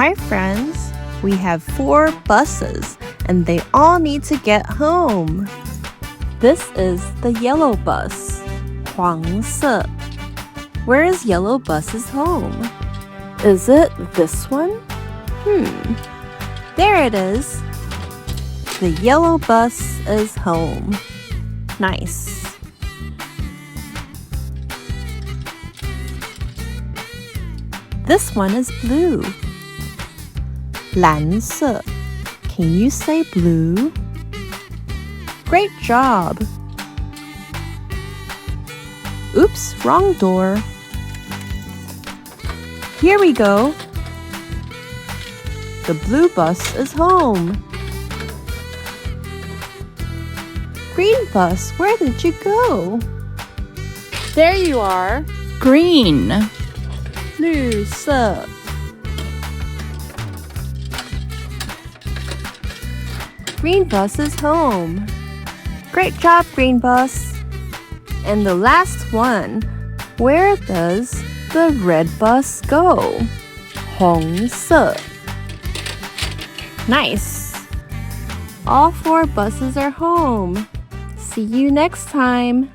Hi friends, we have 4 buses and they all need to get home. This is the yellow bus, 黄色. Where is yellow bus's home? Is it this one? There it is. The yellow bus is home. Nice. This one is blue. 蓝色. Can you say blue? Great job. Oops, wrong door. Here we go. The blue bus is home. Green bus, where did you go? There you are. Green. 绿色. Green bus is home. Great job, green bus. And the last one, where does the red bus go? 红色. Nice. All 4 buses are home. See you next time.